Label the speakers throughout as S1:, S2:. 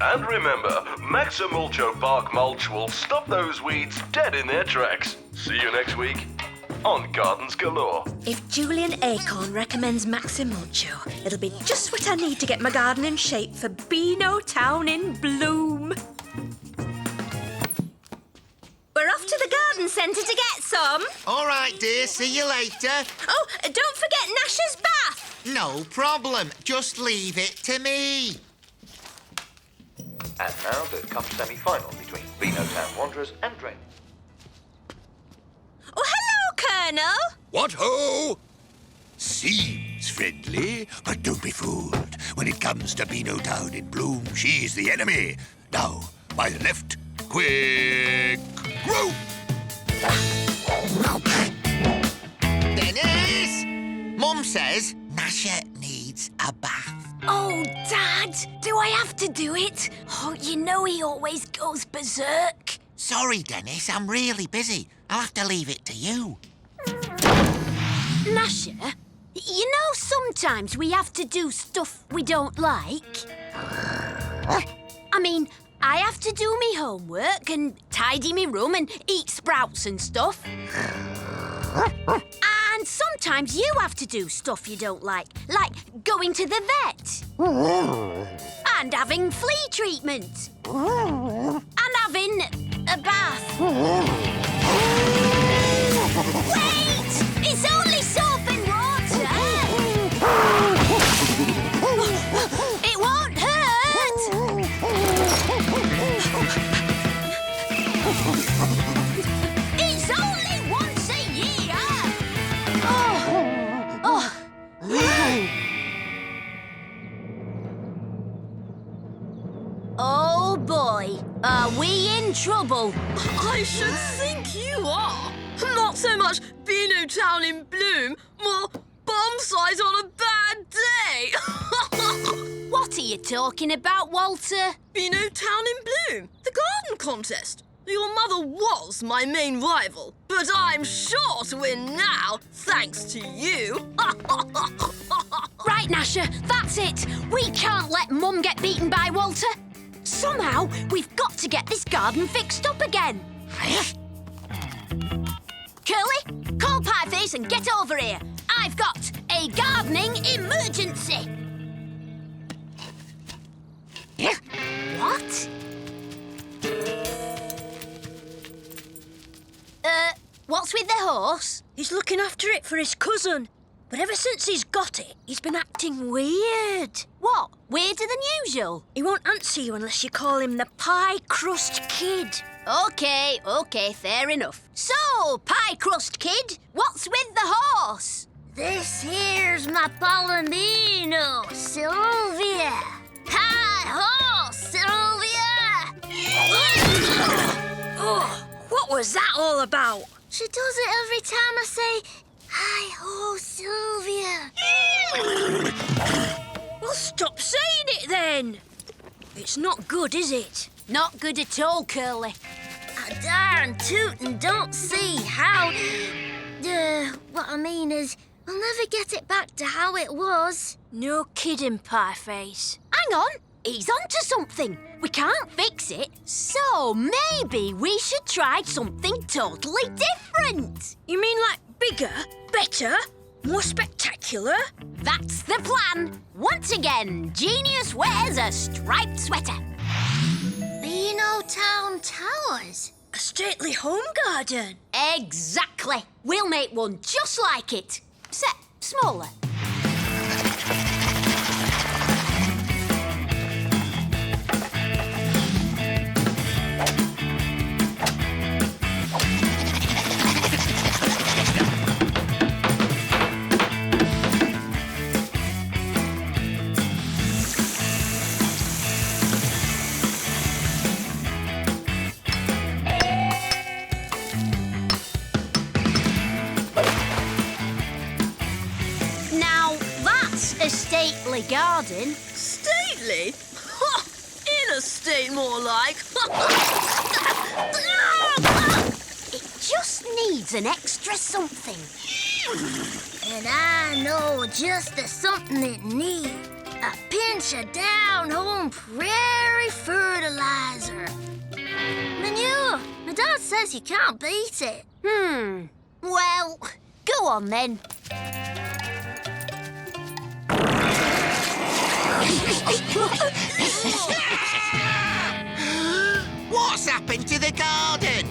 S1: And remember, Maximulcho Bark Mulch will stop those weeds dead in their tracks. See you next week on Gardens Galore.
S2: If Julian Acorn recommends Maximulcho, it'll be just what I need to get my garden in shape for Beano Town in bloom. We're off to the garden centre to get some.
S3: All right, dear. See you later.
S2: Oh, don't forget Gnasher's bath.
S3: No problem. Just leave it to me.
S4: And now the cup semi-final between Beano Town Wanderers and Drain.
S2: Oh, hello, Colonel.
S5: What ho! Seems friendly, but don't be fooled. When it comes to Beano Town in bloom, she's the enemy. Now, by the left, quick row!
S3: Dennis! Mum says Gnasher needs a bath.
S2: Oh, Dad, do I have to do it? Oh, you know he always goes berserk.
S3: Sorry, Dennis, I'm really busy. I'll have to leave it to you.
S2: Gnasher, you know sometimes we have to do stuff we don't like. I mean, I have to do me homework and tidy me room and eat sprouts and stuff. And sometimes you have to do stuff you don't like going to the vet. And having flea treatment. And having a bath. Wait! It's only soap and water! It won't hurt! It's only once a year! Oh boy, are we in trouble?
S6: I should think you are. Not so much Beano Town in bloom, more bomb site on a bad day.
S2: What are you talking about, Walter?
S6: Beano Town in bloom, the garden contest. Your mother was my main rival, but I'm sure to win now, thanks to you.
S2: Right, Gnasher, that's it. We can't let Mum get beaten by Walter. Somehow, we've got to get this garden fixed up again. Curly, call Pieface and get over here. I've got a gardening emergency. What? What's with the horse?
S6: He's looking after it for his cousin, but ever since he's got it, he's been acting weird.
S2: What? Weirder than usual?
S6: He won't answer you unless you call him the Pie Crust Kid.
S2: OK, fair enough. So, Pie Crust Kid, what's with the horse?
S6: This here's my Palomino, Sylvia. Hi, horse, Sylvia! Oh, what was that all about? She does it every time I say, hi, ho, Sylvia. Well, stop saying it then. It's not good, is it?
S2: Not good at all, Curly.
S6: I darn tootin' don't see how... what I mean is, we'll never get it back to how it was. No kidding, Pieface.
S2: Hang on, he's onto something. We can't fix it, so maybe we should try something totally different.
S6: You mean like bigger, better, more spectacular?
S2: That's the plan. Once again, Genius wears a striped sweater.
S6: Beano Town Towers? A stately home garden?
S2: Exactly. We'll make one just like it, except smaller. A stately garden.
S6: Stately? Ha! In a state, more like.
S2: It just needs an extra something.
S6: And I know just the something it needs. A pinch of down-home prairie fertilizer. Manure. My dad says you can't beat it.
S2: Well, go on then.
S3: What's happened to the garden?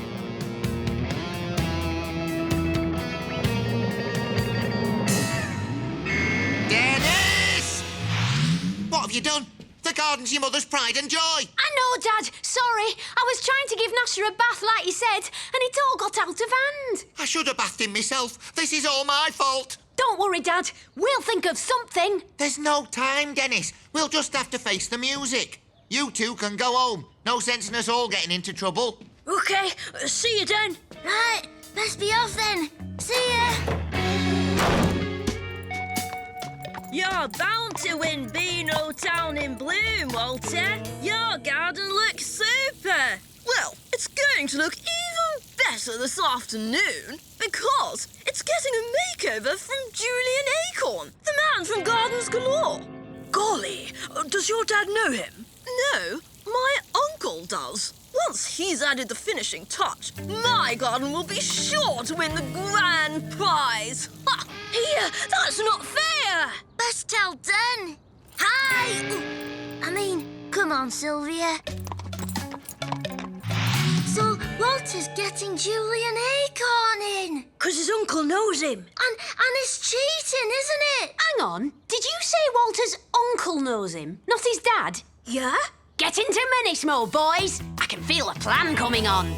S3: Dennis! What have you done? The garden's your mother's pride and joy.
S2: I know, Dad. Sorry. I was trying to give Gnasher a bath like you said, and it all got out of hand.
S3: I should have bathed him myself. This is all my fault.
S2: Don't worry, Dad. We'll think of something.
S3: There's no time, Dennis. We'll just have to face the music. You two can go home. No sense in us all getting into trouble.
S6: OK, see you then. Right, let's be off then. See ya.
S7: You're bound to win Beano Town in Bloom, Walter. Your garden looks super. Well, it's going to look even better this afternoon because it's getting a makeover from Julian Acorn, the man from Gardens Galore. Golly, does your dad know him? No, my uncle does. Once he's added the finishing touch, my garden will be sure to win the grand prize. Ha! Here, that's not fair.
S6: Let's tell Dan. Hi! I mean, come on, Sylvia. So, Walter's getting Julian Acorn in.
S7: 'Cause his uncle knows him.
S6: And it's cheating, isn't it?
S2: Hang on. Did you say Walter's uncle knows him, not his dad?
S7: Yeah?
S2: Get into minutes mode, boys. I can feel a plan coming on.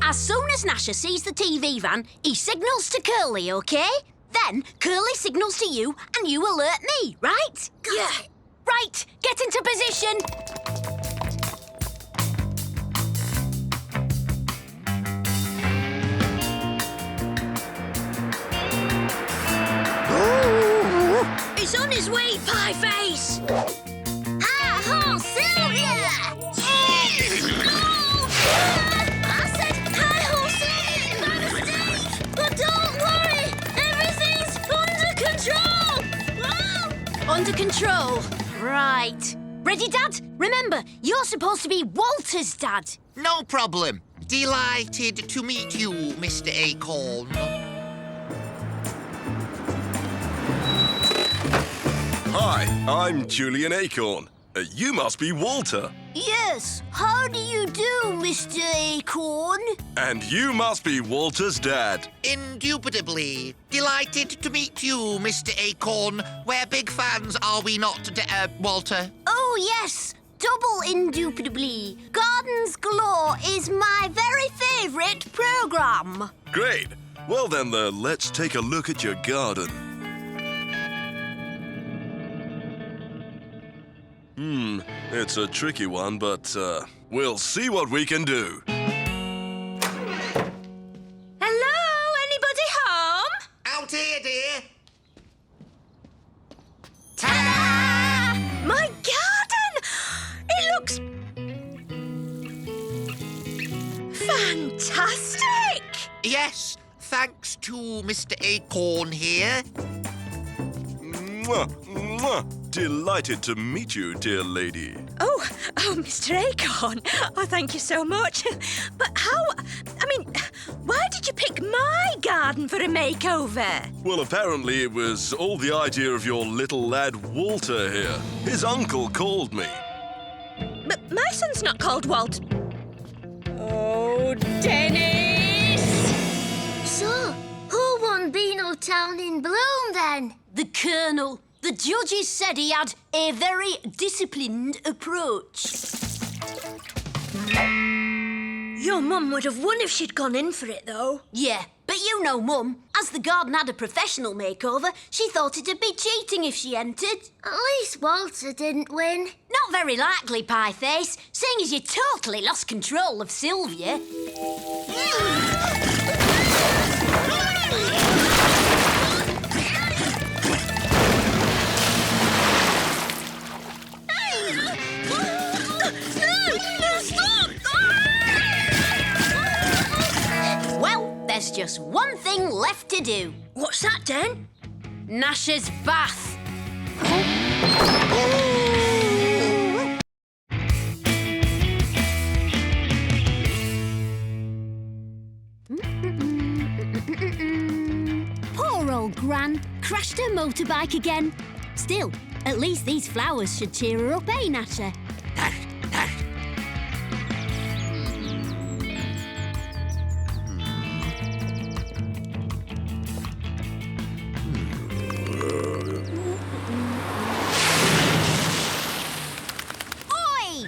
S2: As soon as Gnasher sees the TV van, he signals to Curly, OK? Then Curly signals to you and you alert me, right?
S6: Yeah.
S2: Right, get into position.
S7: He's on his way, Pieface.
S6: Hi-ho, Sylvia! I said hi-ho, Sylvia, by mistake. But don't worry, everything's under control.
S2: Under control. Right. Ready, Dad? Remember, you're supposed to be Walter's dad.
S3: No problem. Delighted to meet you, Mr. Acorn.
S1: Hi, I'm Julian Acorn. You must be Walter.
S2: Yes. How do you do, Mr. Acorn?
S1: And you must be Walter's dad.
S3: Indubitably. Delighted to meet you, Mr. Acorn. We're big fans, are we not, Walter?
S2: Oh, yes. Double indubitably. Gardens Galore is my very favourite programme.
S1: Great. Well then, let's take a look at your garden. It's a tricky one, but we'll see what we can do.
S7: Hello, anybody home?
S3: Out here, dear.
S7: Ta-da! My garden! It looks fantastic!
S3: Yes, thanks to Mr. Acorn here.
S1: Mwah, mwah. Delighted to meet you, dear lady.
S7: Oh, Mr. Acorn. Oh, thank you so much. But why did you pick my garden for a makeover?
S1: Well, apparently it was all the idea of your little lad Walter here. His uncle called me.
S7: But my son's not called Walt. Oh, Dennis!
S6: So, who won Beano Town in Bloom then?
S2: The Colonel. The judges said he had a very disciplined approach.
S7: Your mum would have won if she'd gone in for it, though.
S2: Yeah, but you know Mum, as the garden had a professional makeover, she thought it'd be cheating if she entered.
S6: At least Walter didn't win.
S2: Not very likely, Pieface, seeing as you totally lost control of Sylvia. Well, there's just one thing left to do.
S7: What's that, Den?
S2: Gnasher's bath. Poor old Gran. Crashed her motorbike again. Still, at least these flowers should cheer her up, eh, Gnasher? Oi!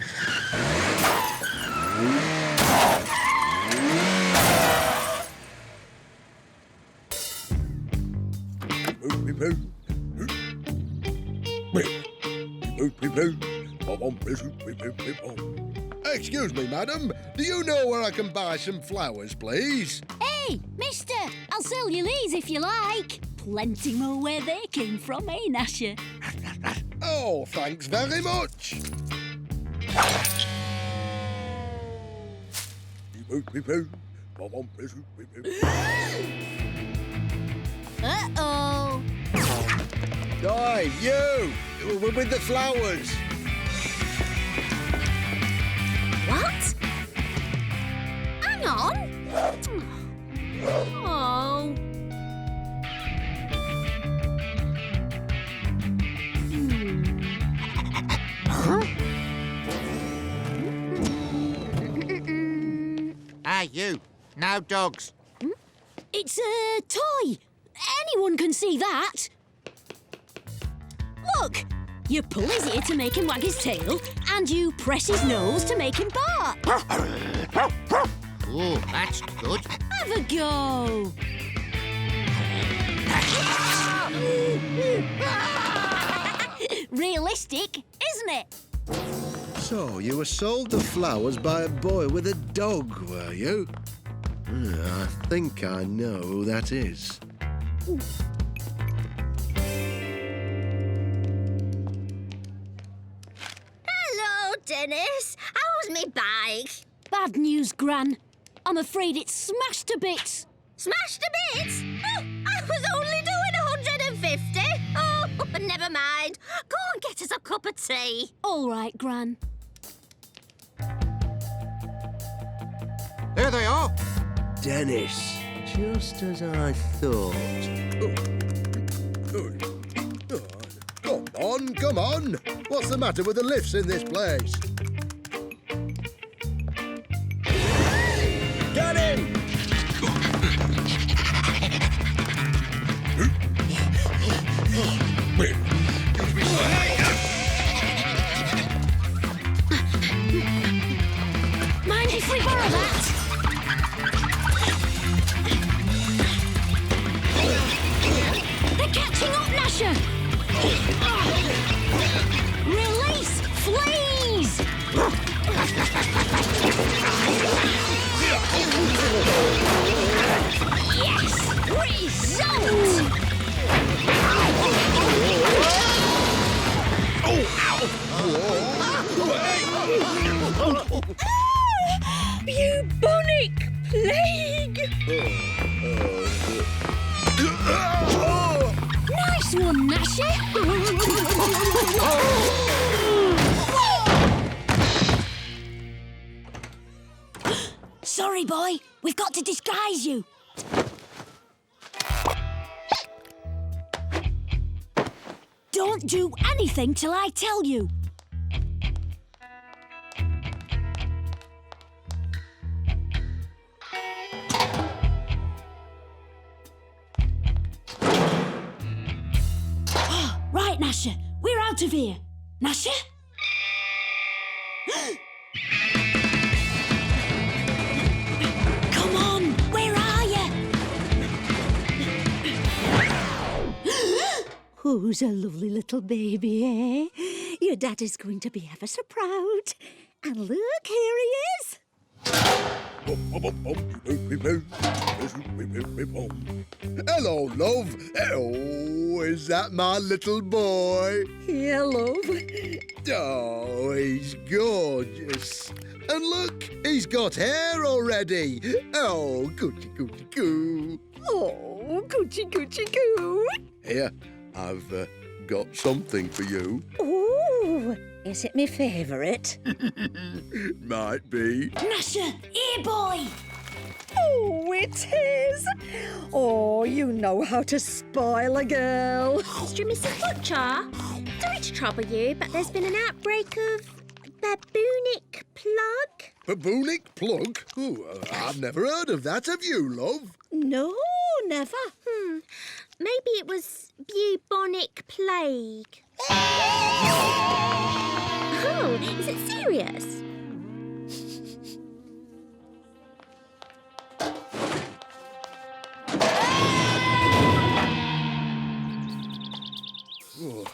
S8: Excuse me, madam. Do you know where I can buy some flowers, please?
S2: Hey, mister, I'll sell you these if you like. Plenty more where they came from, eh, Gnasher?
S8: Oh, thanks very much.
S2: Uh-oh.
S8: Oi, you! With the flowers.
S2: What? Hang on. Oh.
S3: Ah, you. No dogs.
S2: It's a toy. Anyone can see that. Look, you pull his ear to make him wag his tail, and you press his nose to make him bark.
S3: Oh, that's good.
S2: Have a go. Realistic, isn't it?
S8: So, you were sold the flowers by a boy with a dog, were you? I think I know who that is.
S6: Hello, Dennis. How's me bike?
S2: Bad news, Gran. I'm afraid it's smashed to bits.
S6: Smashed to bits? Oh, I was only doing 150. Oh, never mind. Go and get us a cup of tea.
S2: All right, Gran.
S3: There they are.
S8: Dennis, just as I thought. Come on. What's the matter with the lifts in this place? Get in!
S2: Mind if we borrow that? They're catching up, Gnasher! Release fleas! Yes! Result!
S7: Bubonic plague!
S2: Nice one, Gnasher! Sorry, boy. We've got to disguise you. Don't do anything till I tell you. Right, Gnasher. We're out of here. Gnasher? Come on, where are you?
S9: Who's a lovely little baby, eh? Your daddy's going to be ever so proud. And look, here he is.
S8: Hello, love. Oh, is that my little boy?
S9: Yeah, love.
S8: Oh, he's gorgeous. And look, he's got hair already. Oh, coochie, coochie, coo.
S9: Oh, coochie, coochie, coo.
S8: Here, I've got something for you.
S9: Ooh, is it my favourite?
S8: Might be.
S2: Gnasher, here, boy.
S9: Oh, it is. Oh, you know how to spoil a girl.
S6: Mr. and Mrs. Butcher, sorry to trouble you, but there's been an outbreak of baboonic plague.
S8: Baboonic plug? Oh, I've never heard of that. Have you, love?
S9: No, never.
S6: Maybe it was bubonic plague. Oh, is it serious?
S8: Oh,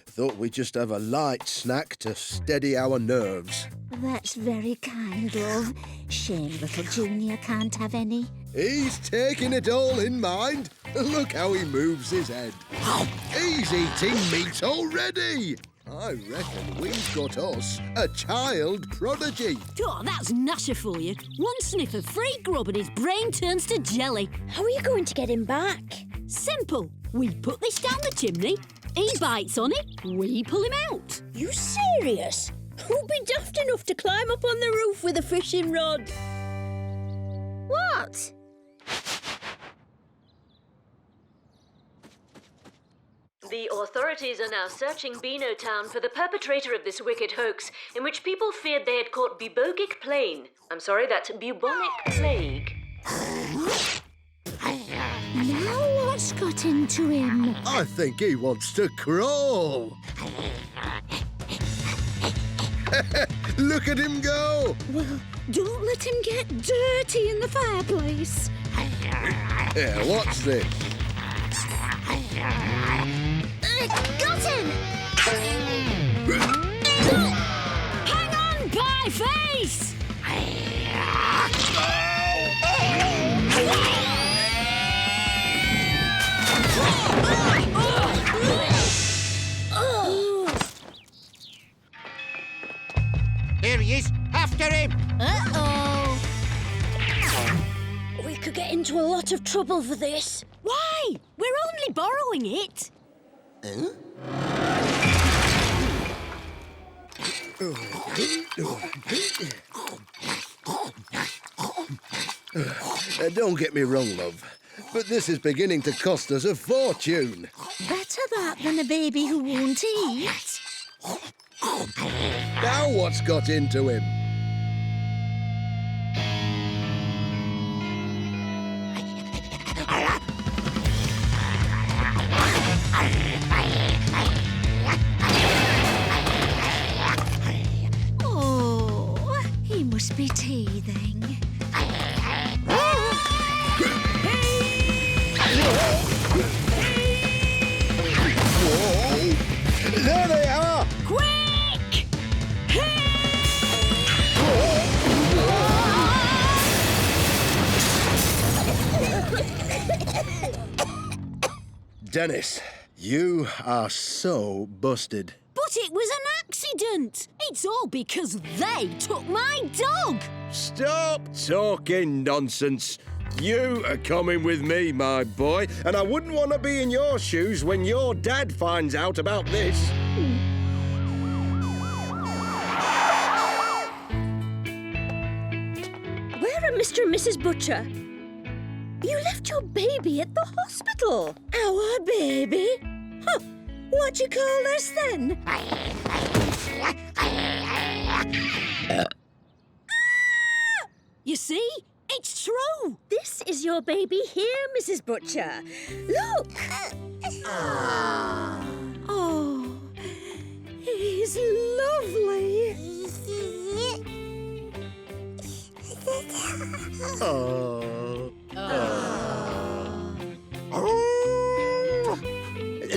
S8: thought we'd just have a light snack to steady our nerves.
S9: That's very kind, love. Shame little Junior can't have any.
S8: He's taking it all in mind. Look how he moves his head. He's eating meat already. I reckon we've got us a child prodigy.
S2: Oh, that's Gnasher for you. One sniff of free grub and his brain turns to jelly.
S6: How are you going to get him back?
S2: Simple. We put this down the chimney, he bites on it, we pull him out.
S7: You serious? Who'd be daft enough to climb up on the roof with a fishing rod?
S6: What?
S10: The authorities are now searching Beano Town for the perpetrator of this wicked hoax, in which people feared they had caught bubogic plague. I'm sorry, that's bubonic plague.
S9: Now what's got into him?
S8: I think he wants to crawl. Look at him go.
S9: Well, don't let him get dirty in the fireplace.
S8: Yeah, what's this?
S6: Got him!
S2: Hang on, pie face!
S3: Here he is. After him.
S6: Uh-oh. We could get into a lot of trouble for this.
S2: Why? We're only borrowing it.
S8: Don't get me wrong, love, but this is beginning to cost us a fortune.
S9: Better that than a baby who won't eat.
S8: Now what's got into him?
S9: Oh, he must be teething.
S8: Whoa! There they are!
S2: Quick!
S8: Dennis, you are so busted.
S2: But it was an accident. It's all because they took my dog.
S8: Stop talking nonsense. You are coming with me, my boy, and I wouldn't want to be in your shoes when your dad finds out about this.
S7: Where are Mr. and Mrs. Butcher? You left your baby at the hospital.
S9: Our baby? Huh. What do you call this then?
S2: You see? It's true.
S7: This is your baby here, Mrs. Butcher. Look!
S9: Oh, he's lovely.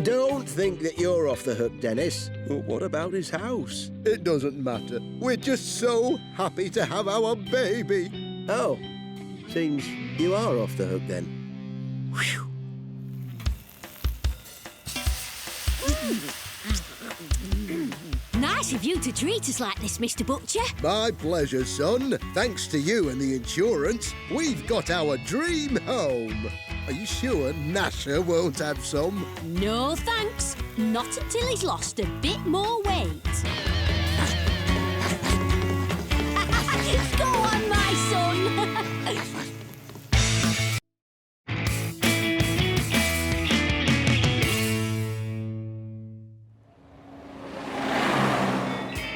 S8: Don't think that you're off the hook, Dennis. But what about his house? It doesn't matter. We're just so happy to have our baby. Oh, seems you are off the hook then. Whew.
S2: Nice of you to treat us like this, Mr. Butcher.
S8: My pleasure, son. Thanks to you and the insurance, we've got our dream home. Are you sure Gnasher won't have some?
S9: No thanks. Not until he's lost a bit more weight. Go on, my son.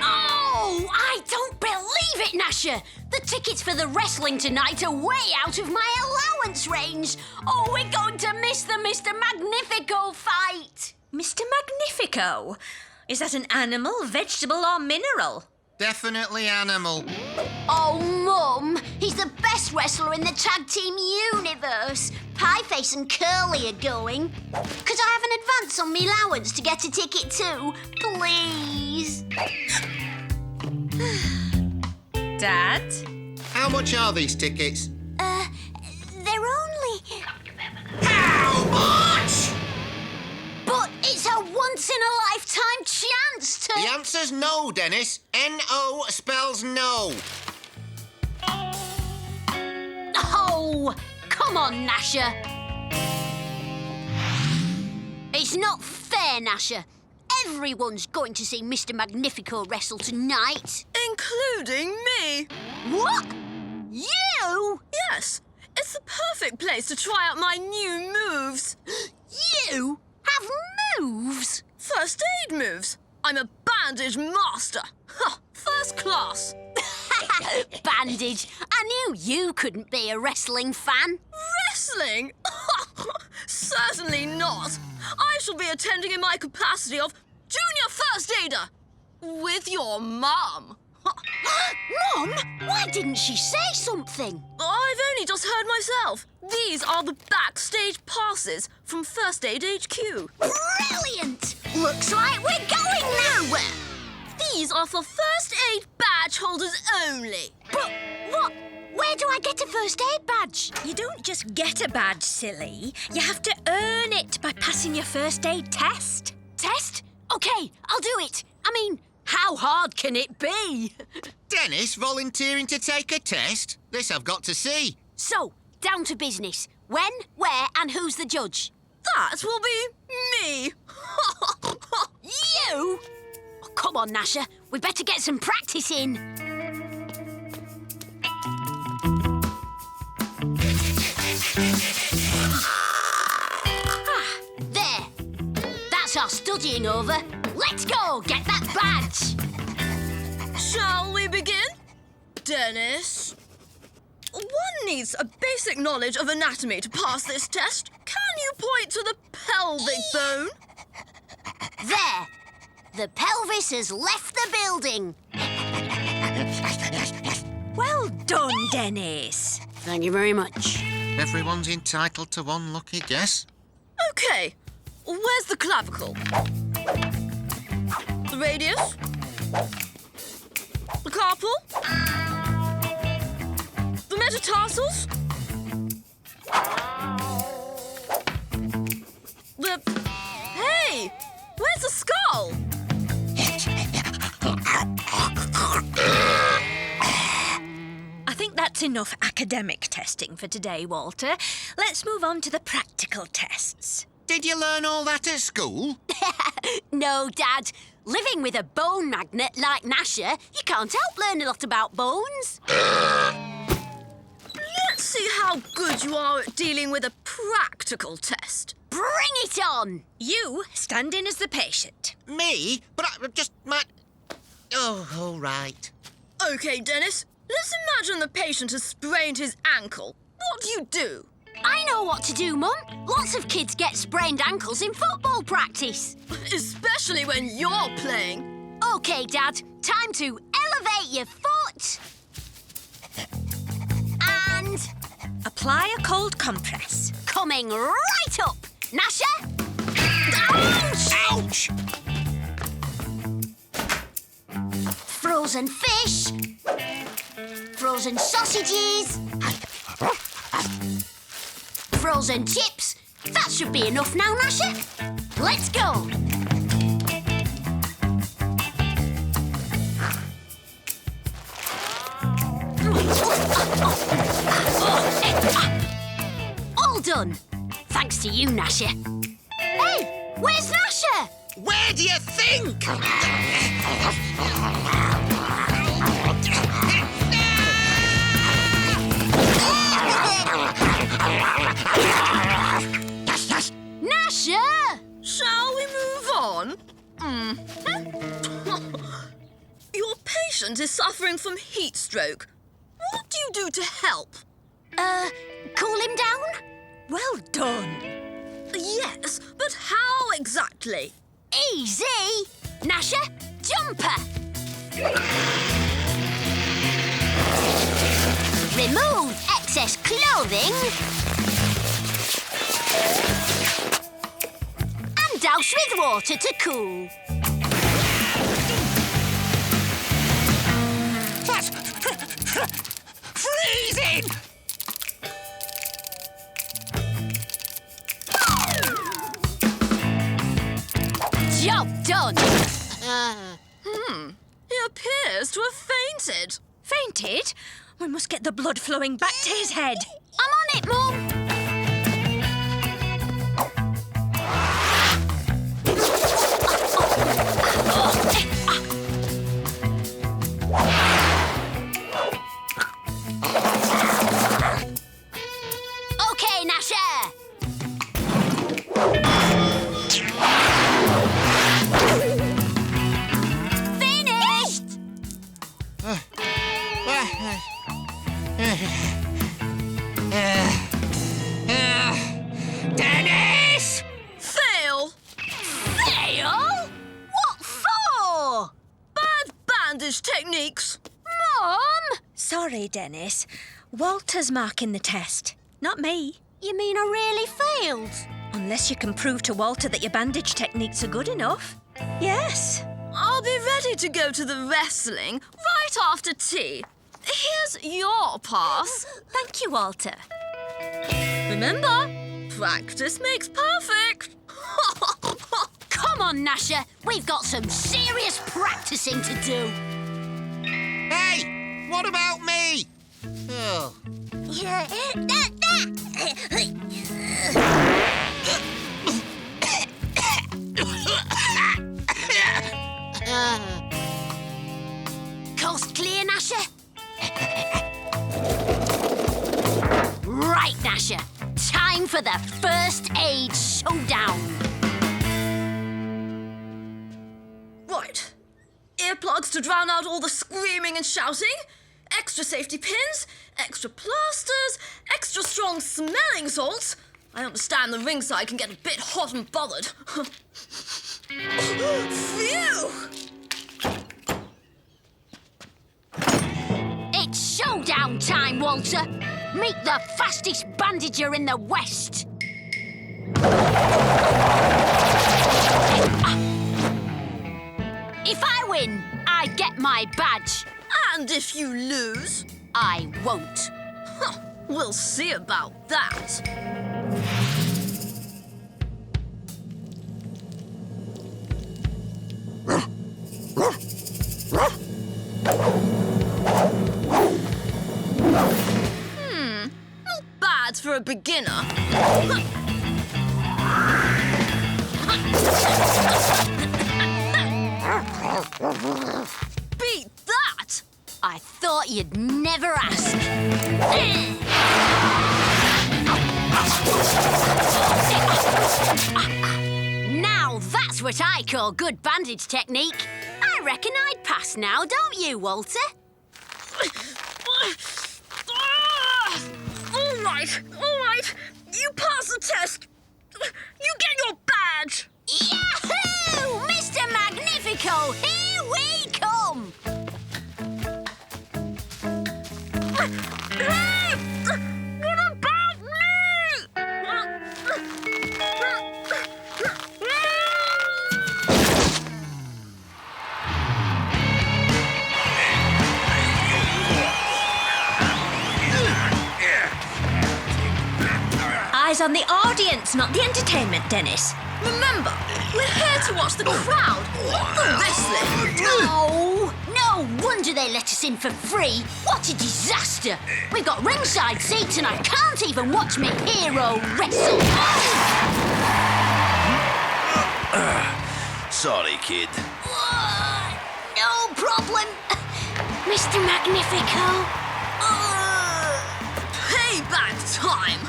S2: Oh, I don't believe it, Gnasher! The tickets for the wrestling tonight are way out of my allowance range. Oh, we're going to miss the Mr. Magnifico fight.
S11: Mr. Magnifico? Is that an animal, vegetable, or mineral?
S3: Definitely animal.
S2: Oh, Mum, he's the best wrestler in the tag team universe. Pieface and Curly are going. Could I have an advance on me allowance to get a ticket too? Please.
S11: Dad?
S3: How much are these tickets?
S2: They're only...
S3: How much?
S2: But it's a once-in-a-lifetime chance to...
S3: The answer's no, Dennis. N-O spells no.
S2: Oh, come on, Gnasher. It's not fair, Gnasher. Everyone's going to see Mr. Magnifico wrestle tonight.
S7: Including me.
S2: What? You?
S7: Yes, it's the perfect place to try out my new moves.
S2: You have moves?
S7: First aid moves. I'm a bandage master. Ha, first class.
S2: Bandage. I knew you couldn't be a wrestling fan.
S7: Wrestling? Certainly not. I shall be attending in my capacity of junior first aider with your mum.
S2: Mum, why didn't she say something?
S7: I've only just heard myself. These are the backstage passes from First Aid HQ.
S2: Brilliant! Looks like we're going nowhere.
S7: These are for first aid badge holders only.
S2: But what? Where do I get a first aid badge?
S11: You don't just get a badge, silly. You have to earn it by passing your first aid test.
S2: Test? Okay, I'll do it. I mean, how hard can it be?
S3: Dennis volunteering to take a test? This I've got to see.
S2: So, down to business. When, where, and who's the judge?
S7: That will be me.
S2: You? Oh, come on, Gnasher. We better get some practice in. There. That's our studying over. Let's go get that badge.
S7: Shall we begin? Dennis? One needs a basic knowledge of anatomy to pass this test. Can you point to the pelvic bone?
S2: There. The pelvis has left the building.
S11: Well done, Dennis.
S2: Thank you very much.
S3: Everyone's entitled to one lucky guess.
S7: Okay, where's the clavicle? The radius? The carpal? The metatarsals? Hey! Where's the skull?
S11: I think that's enough academic testing for today, Walter. Let's move on to the practical tests.
S3: Did you learn all that at school?
S2: No, Dad. Living with a bone magnet like Gnasher, you can't help learn a lot about bones.
S7: Let's see how good you are at dealing with a practical test.
S2: Bring it on!
S11: You stand in as the patient.
S3: Me? But I just might... Oh, all right.
S7: Okay, Dennis. Let's imagine the patient has sprained his ankle. What do you do?
S2: I know what to do, Mum. Lots of kids get sprained ankles in football practice.
S7: Especially when you're playing.
S2: OK, Dad. Time to elevate your foot. And...
S11: Apply a cold compress.
S2: coming right up. Gnasher? Ouch!
S3: Ouch!
S2: Frozen fish. Frozen sausages. Frozen chips. That should be enough now, Gnasher. Let's go. All done. Gnasher. Hey, where's Gnasher?
S3: Where do you think?
S2: Gnasher!
S7: Shall we move on? Your patient is suffering from heat stroke. What do you do to help?
S2: Cool him down?
S11: Well done.
S7: Yes, but how exactly?
S2: Easy! Gnasher, jumper! Remove excess clothing and douse with water to cool.
S3: That's freezing!
S2: Job done.
S7: He appears to have fainted.
S11: Fainted? We must get the blood flowing back to his head.
S2: I'm on it, Mum. Okay, Gnasher. Finished.
S3: Dennis!
S7: Fail!
S2: Fail? What for?
S7: Bad bandage techniques.
S2: Mum?
S11: Sorry, Dennis. Walter's marking the test, not me.
S2: You mean I really failed?
S11: Unless you can prove to Walter that your bandage techniques are good enough. Yes.
S7: I'll be ready to go to the wrestling right after tea. Here's your pass.
S11: Thank you, Walter.
S7: Remember, practice makes perfect.
S2: Come on, Gnasher. We've got some serious practicing to do.
S3: Hey, what about me? Oh.
S2: Coast clear, Gnasher? Right, Gnasher. Time for the first aid showdown.
S7: Right. Earplugs to drown out all the screaming and shouting. Extra safety pins. Extra plasters. Extra strong smelling salts. I understand the ringside can get a bit hot and bothered. Phew!
S2: It's showdown time, Walter. Meet the fastest bandager in the West. If I win, I get my badge.
S7: And if you lose,
S2: I won't.
S7: we'll see about that. Not bad for a beginner. Beat that!
S2: I thought you'd never ask. Now that's what I call good bandage technique. I reckon I'd pass now, don't you, Walter?
S7: All right. You pass the test. You get your badge.
S2: Yahoo! Mr. Magnifico, here we come!
S7: What about me?
S11: Eyes on the audience, not the entertainment, Dennis.
S7: Remember, we're here to watch the crowd, not the wrestling.
S2: No wonder they let us in for free. What a disaster. We've got ringside seats and I can't even watch my hero wrestle.
S1: Sorry, kid.
S2: No problem, Mr. Magnifico.
S7: Payback time!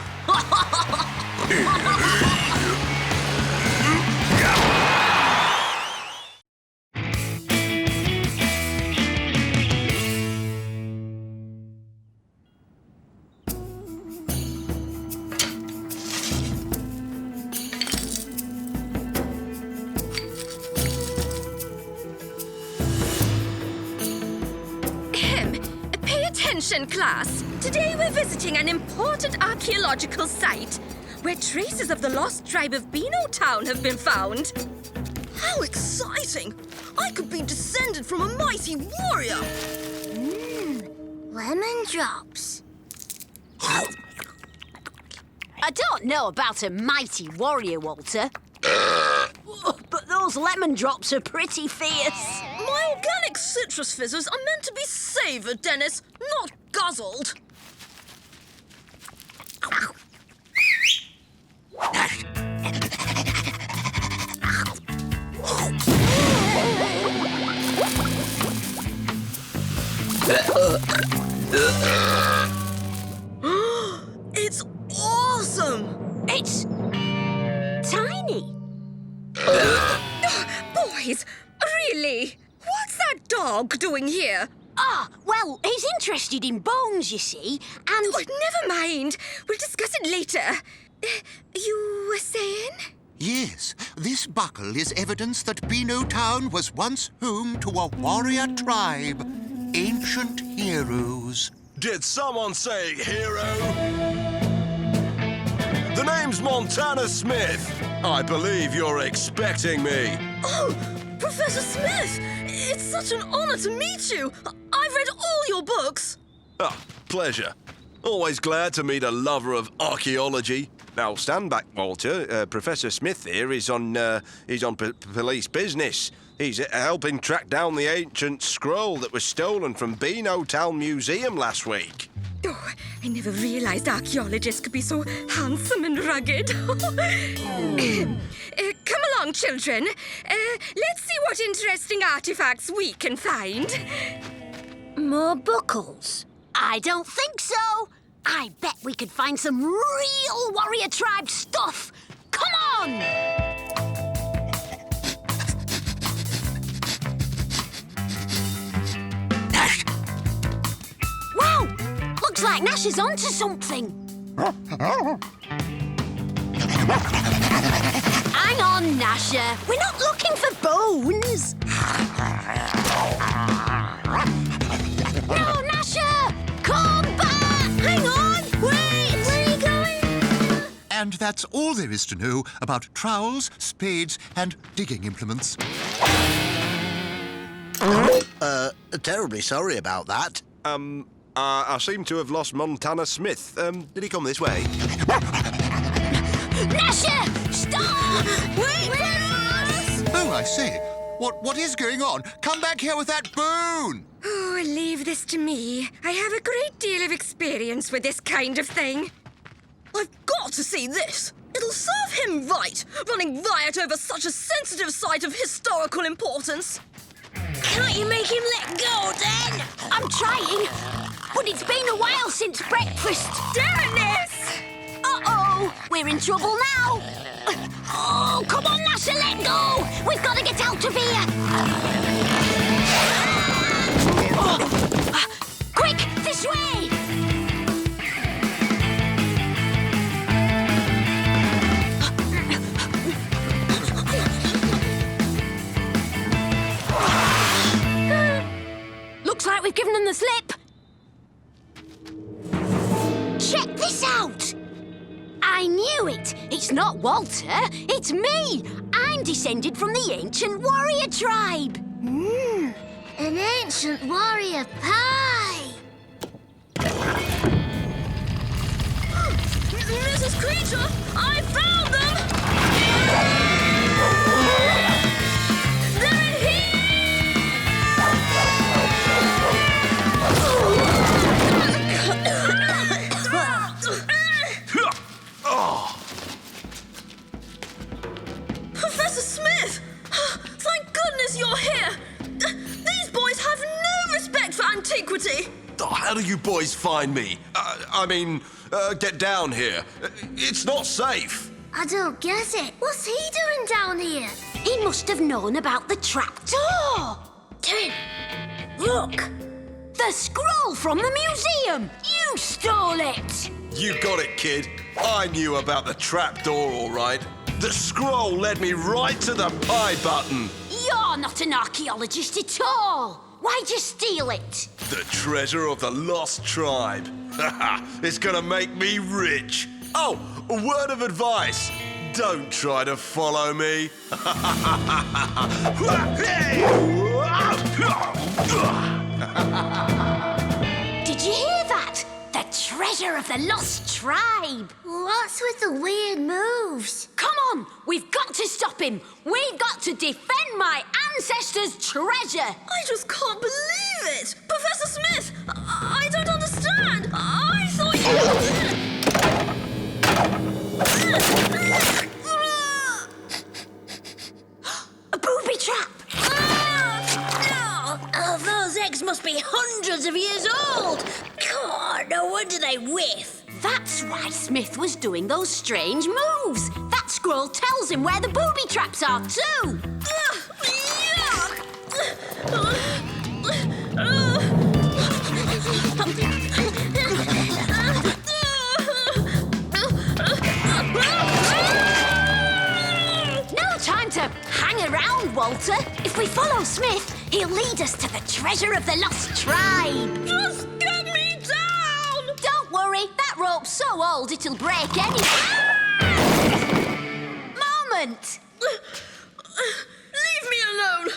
S11: Pay attention, class. Today we're visiting an important archaeological site where traces of the lost tribe of Beano Town have been found.
S7: How exciting! I could be descended from a mighty warrior!
S6: Lemon drops.
S2: I don't know about a mighty warrior, Walter. But those lemon drops are pretty fierce.
S7: My organic citrus fizzers are meant to be savoured, Dennis, not guzzled. It's awesome!
S2: It's tiny.
S11: Boys, really? What's that dog doing here?
S2: Well, he's interested in bones, you see, and...
S11: Oh, never mind. We'll discuss it later. You were saying?
S5: Yes, this buckle is evidence that Beano Town was once home to a warrior tribe. Ancient heroes.
S1: Did someone say hero? The name's Montana Smith. I believe you're expecting me.
S7: Oh, Professor Smith! It's such an honor to meet you! I've read all your books!
S1: Ah, pleasure. Always glad to meet a lover of archaeology. Now, stand back, Walter. Professor Smith here is on police business. He's helping track down the ancient scroll that was stolen from Beano Town Museum last week.
S11: Oh, I never realized archaeologists could be so handsome and rugged. Come along, children. Let's see what interesting artifacts we can find.
S2: More buckles? I don't think so. I bet we could find some real warrior tribe stuff. Come on! Wow! Looks like Gnasher's onto something. Hang on, Gnasher. We're not looking for bones. No, Gnasher! Come back! Hang on! Wait! Where are you going?
S5: And that's all there is to know about trowels, spades, and digging implements.
S8: Terribly sorry about that.
S1: I seem to have lost Montana Smith. Did he come this way?
S2: Gnasher! Stop! Wait for us!
S5: Oh, I say. What is going on? Come back here with that bone!
S11: Oh, leave this to me. I have a great deal of experience with this kind of thing.
S7: I've got to see this! It'll serve him right, running riot over such a sensitive site of historical importance.
S2: Can't you make him let go, then? I'm trying, but it's been a while since breakfast.
S11: Dennis!
S2: Uh-oh, we're in trouble now. Oh, come on, Gnasher, let go. We've got to get out of here. Quick, this way. Looks like we've given them the slip. Check this out. I knew it. It's not Walter. It's me. I'm descended from the ancient warrior tribe.
S6: An ancient warrior pie.
S7: Mrs. Creature, I found them! They're
S1: Oh.
S7: Professor Smith!
S1: How do you boys find me? Get down here. It's not safe.
S6: I don't get it. What's he doing down here?
S2: He must have known about the trapdoor.
S6: Tim, look.
S2: The scroll from the museum. You stole it.
S1: You got it, kid. I knew about the trapdoor, all right. The scroll led me right to the pie button.
S2: You're not an archaeologist at all. Why'd you steal it?
S1: The treasure of the lost tribe. It's gonna make me rich. Oh, a word of advice. Don't try to follow me.
S2: Did you hear that? The treasure of the lost tribe.
S6: What's with the weird moves?
S2: Come on, we've got to stop him. We've got to defend my ancestors' treasure.
S7: I just can't believe it! Professor Smith! I don't understand! I thought
S2: A booby trap.
S6: Oh, those eggs must be hundreds of years old. God, no wonder they whiff.
S2: That's why Smith was doing those strange moves. That scroll tells him where the booby traps are, too. No time to hang around, Walter. If we follow Smith, he'll lead us to the treasure of the lost tribe.
S7: Just get me down!
S2: Don't worry, that rope's so old it'll break anyway. Moment!
S7: Leave me alone!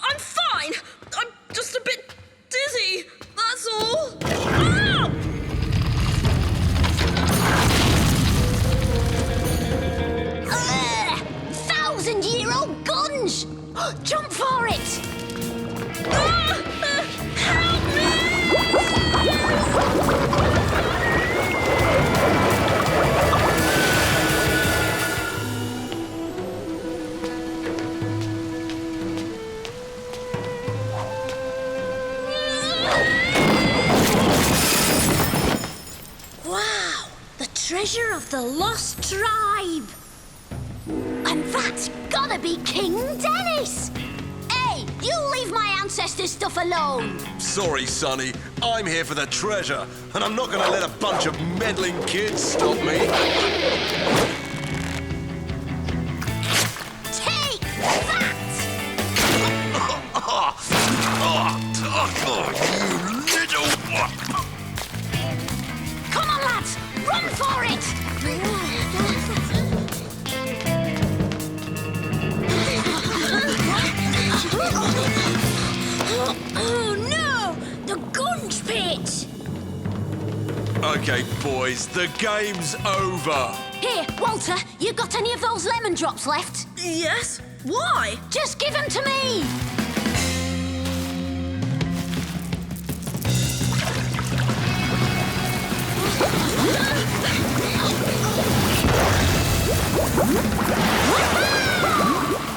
S7: I'm fine! I'm just a bit dizzy, that's all. Ah!
S2: 1,000-year-old guns! Jump for it!
S7: Help me!
S6: Wow, the treasure of the lost tribe.
S2: And that's gotta be King Dennis! Hey, you leave my ancestors' stuff alone!
S1: Sorry, Sonny. I'm here for the treasure, and I'm not gonna let a bunch of meddling kids stop me.
S2: Take that!
S1: You little...
S2: Come on, lads! Run for it!
S6: Oh no! The gunge pit!
S1: Okay, boys, the game's over.
S2: Here, Walter, you got any of those lemon drops left?
S7: Yes? Why?
S2: Just give them to me!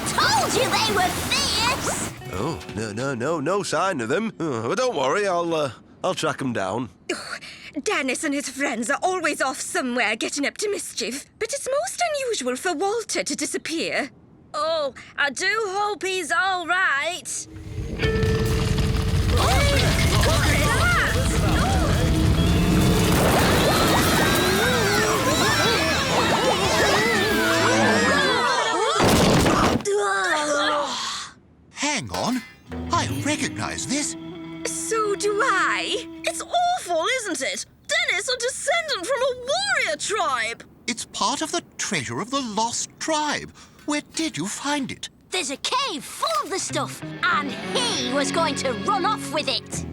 S2: Told you they were fierce!
S1: Oh, no sign of them. But don't worry, I'll track them down.
S11: Dennis and his friends are always off somewhere getting up to mischief, but it's most unusual for Walter to disappear.
S7: Oh, I do hope he's all right.
S5: Hang on. I recognize this.
S11: So do I.
S7: It's awful, isn't it? Dennis, a descendant from a warrior tribe.
S5: It's part of the treasure of the lost tribe. Where did you find it?
S2: There's a cave full of the stuff, and he was going to run off with it.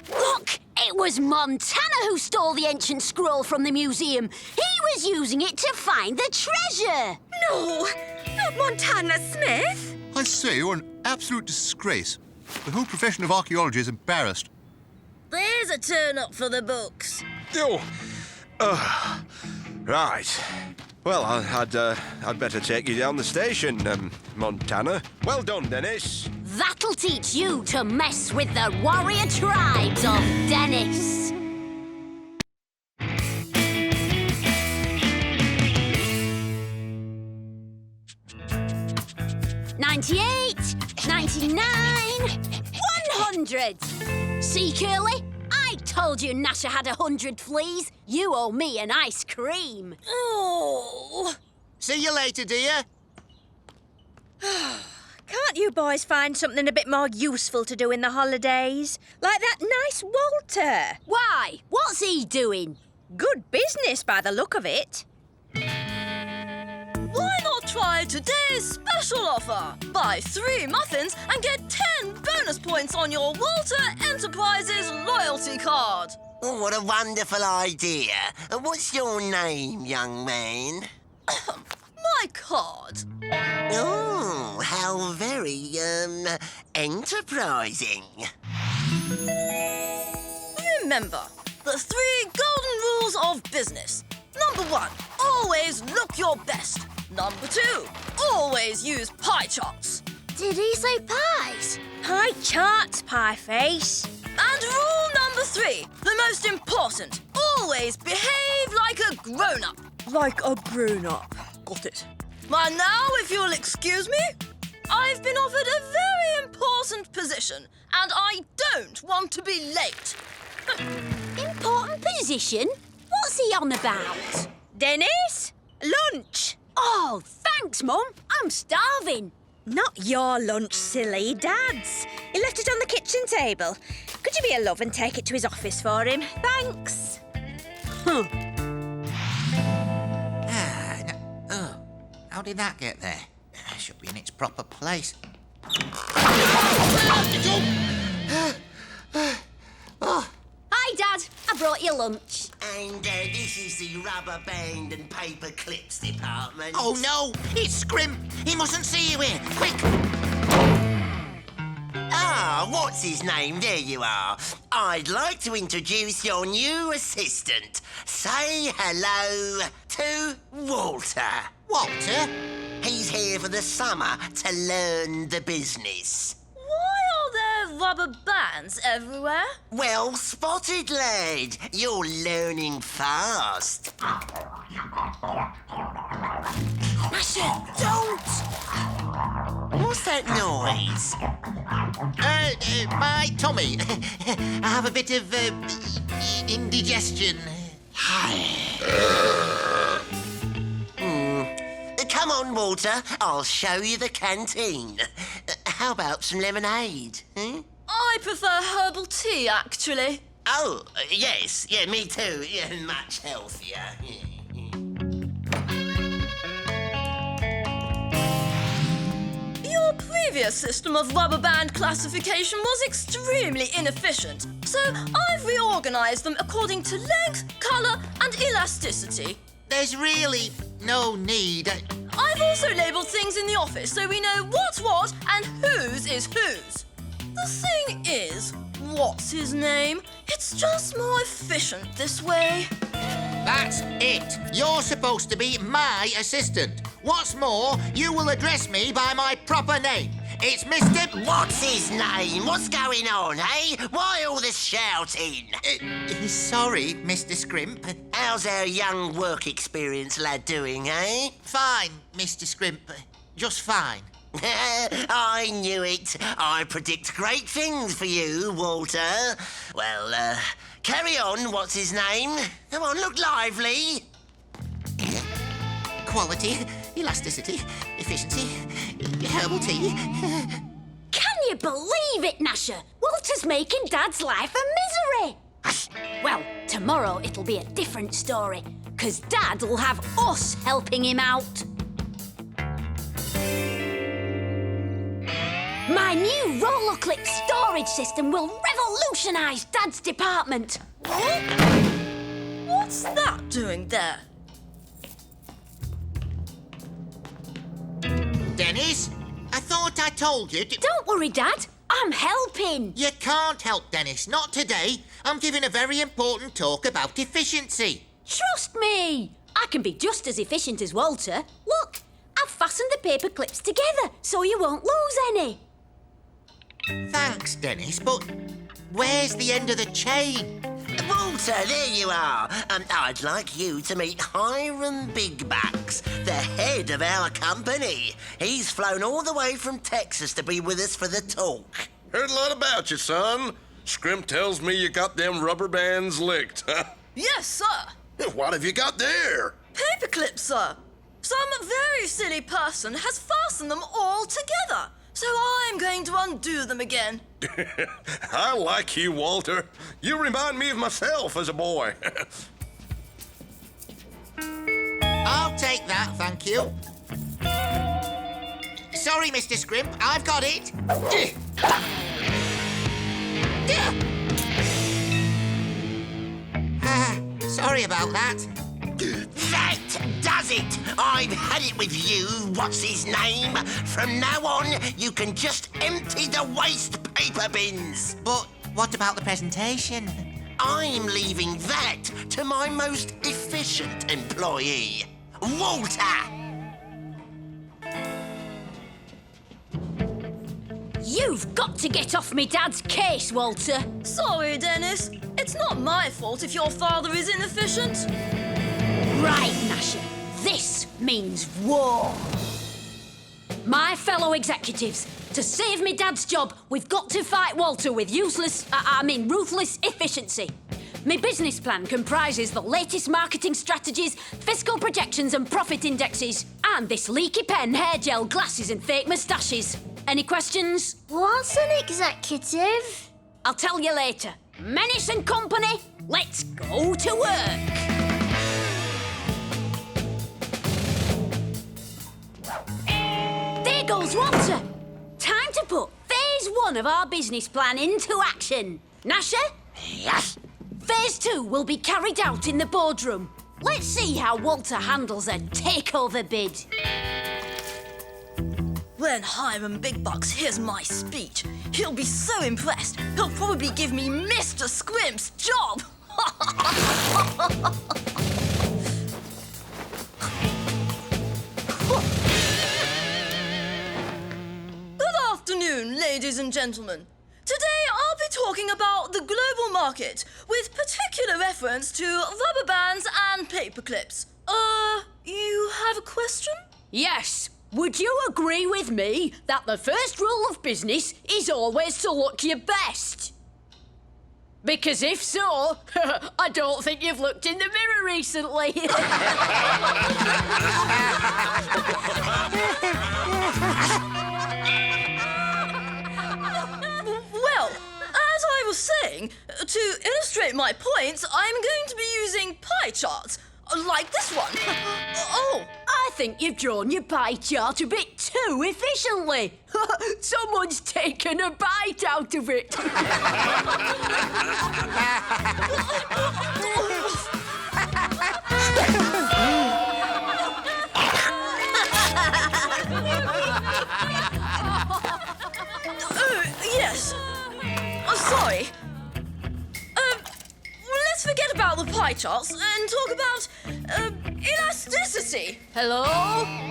S2: Look, it was Montana who stole the ancient scroll from the museum. He was using it to find the treasure.
S11: No, not Montana Smith.
S5: I say, you're an absolute disgrace. The whole profession of archaeology is embarrassed.
S7: there's a turn-up for the books.
S1: Oh, right. Well, I'd better take you down the station, Montana. Well done, Dennis.
S2: That'll teach you to mess with the warrior tribes of Dennis. $98, $99, $100. See, Curly? I told you Gnasher had 100 fleas. You owe me an ice cream.
S7: Oh.
S3: See you later, dear.
S11: Can't you boys find something a bit more useful to do in the holidays? Like that nice Walter.
S2: Why? What's he doing?
S11: Good business by the look of it.
S7: Why not try today's special offer? Buy 3 muffins and get 10 bonus points on your Walter Enterprises loyalty card.
S12: Oh, what a wonderful idea. What's your name, young man?
S7: My card.
S12: Oh, how very, enterprising.
S7: Remember, the 3 golden rules of business. Number 1, always look your best. Number 2, always use pie charts.
S6: Did he say pies?
S11: Pie charts, pie face.
S7: And rule number 3, the most important, always behave like a grown-up.
S11: Like a grown-up. Got it.
S7: And now, if you'll excuse me, I've been offered a very important position, and I don't want to be late.
S2: Important position? What's he on about?
S11: Dennis, lunch.
S2: Oh, thanks, Mum. I'm starving.
S11: Not your lunch, silly. Dad's. He left it on the kitchen table. Could you be a love and take it to his office for him? Thanks.
S3: How did that get there? Should be in its proper place.
S2: Hi, Dad. I brought you lunch.
S12: And this is the rubber band and paper clips department.
S3: Oh, no! It's Scrimp! He mustn't see you here! Quick!
S12: Ah, what's his name? There you are. I'd like to introduce your new assistant. Say hello to Walter.
S3: Walter?
S12: He's here for the summer to learn the business.
S7: Why are there rubber bands everywhere?
S12: Well spotted, lad. You're learning fast. Gnasher, don't! What's that noise?
S3: My tummy. I have a bit of, indigestion.
S12: Come on, Walter. I'll show you the canteen. How about some lemonade?
S7: I prefer herbal tea, actually.
S12: Oh, yes. Yeah, me too. Yeah, much healthier.
S7: Your previous system of rubber band classification was extremely inefficient, so I've reorganized them according to length, color, and elasticity.
S3: There's really no need.
S7: I've also labelled things in the office so we know what's what and whose is whose. The thing is, what's his name? It's just more efficient this way.
S3: That's it. You're supposed to be my assistant. What's more, you will address me by my proper name. It's Mr.
S12: What's his name? What's going on, eh? Why all this shouting?
S3: Sorry, Mr. Scrimp.
S12: How's our young work experience lad doing, eh?
S3: Fine, Mr. Scrimp. Just fine.
S12: I knew it. I predict great things for you, Walter. Well, carry on. What's his name? Come on, look lively.
S3: Quality, elasticity, efficiency, herbal tea.
S2: Can you believe it, Gnasher? Walter's making Dad's life a misery. Well, tomorrow it'll be a different story, because Dad will have us helping him out. My new roller clip storage system will revolutionise Dad's department.
S7: What's that doing there?
S3: Dennis, I thought I told you to...
S2: Don't worry, Dad. I'm helping.
S3: You can't help, Dennis. Not today. I'm giving a very important talk about efficiency.
S2: Trust me, I can be just as efficient as Walter. Look, I've fastened the paper clips together so you won't lose any.
S3: Thanks, Dennis, but where's the end of the chain?
S12: Walter, there you are. I'd like you to meet Hiram Bigbacks, the head of our company. He's flown all the way from Texas to be with us for the talk.
S1: Heard a lot about you, son. Scrimp tells me you got them rubber bands licked.
S7: Yes, sir.
S1: What have you got there?
S7: Paper clips, sir. Some very silly person has fastened them all together. So I'm going to undo them again.
S1: I like you, Walter. You remind me of myself as a boy.
S3: I'll take that, thank you. Sorry, Mr. Scrimp, I've got it. Sorry about that.
S12: That does it! I've had it with you, what's his name? From now on, you can just empty the waste paper bins.
S3: But what about the presentation?
S12: I'm leaving that to my most efficient employee, Walter.
S2: You've got to get off me dad's case, Walter.
S7: Sorry, Dennis. It's not my fault if your father is inefficient.
S2: Right, Gnasher. This means war. My fellow executives, to save me dad's job, we've got to fight Walter with ruthless efficiency. My business plan comprises the latest marketing strategies, fiscal projections and profit indexes, and this leaky pen, hair gel, glasses and fake moustaches. Any questions?
S6: What's an executive?
S2: I'll tell you later. Menace and company, let's go to work. There goes Walter. Time to put phase 1 of our business plan into action. Gnasher?
S12: Yes?
S2: Phase 2 will be carried out in the boardroom. Let's see how Walter handles a takeover bid.
S7: When Hiram Bigbucks hears my speech, he'll be so impressed, he'll probably give me Mr. Squimp's job. Good afternoon, ladies and gentlemen. Today I'll be talking about the global market, with particular reference to rubber bands and paper clips. You have a question?
S2: Yes. Would you agree with me that the first rule of business is always to look your best? Because if so, I don't think you've looked in the mirror recently.
S7: Well, as I was saying, to illustrate my points, I'm going to be using pie charts, like this one. Oh!
S2: I think you've drawn your pie chart a bit too efficiently. Someone's taken a bite out of it.
S7: Yes. Sorry. Let's forget about the pie charts and talk about elasticity.
S2: Hello?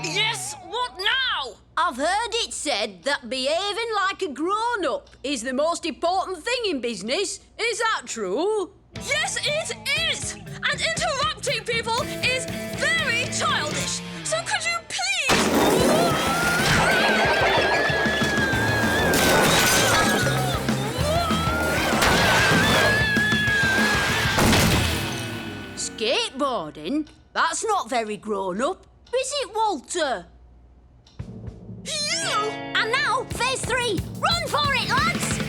S7: Yes, what now?
S2: I've heard it said that behaving like a grown-up is the most important thing in business. Is that true?
S7: Yes, it is! And interrupting people is very childish. So could you please...
S2: Skateboarding? That's not very grown-up, is it, Walter?
S7: You!
S2: And now, phase 3. Run for it, lads!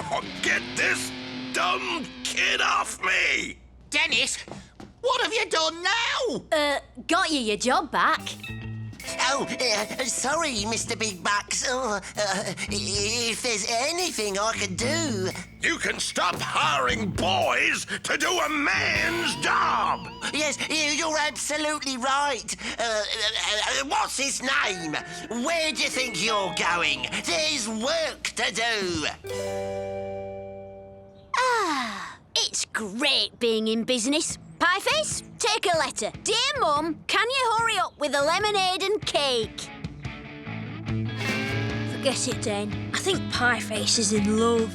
S1: Oh, get this dumb kid off me!
S3: Dennis, what have you done now?
S2: Got you your job back.
S12: Sorry, Mr. Big Bucks. If there's anything I could do...
S5: You can stop hiring boys to do a man's job!
S12: Yes, you're absolutely right. What's his name? Where do you think you're going? There's work to do.
S2: It's great being in business. Pieface, take a letter. Dear Mum, can you hurry up with the lemonade and cake?
S6: Forget it, Dane. I think Pieface is in love.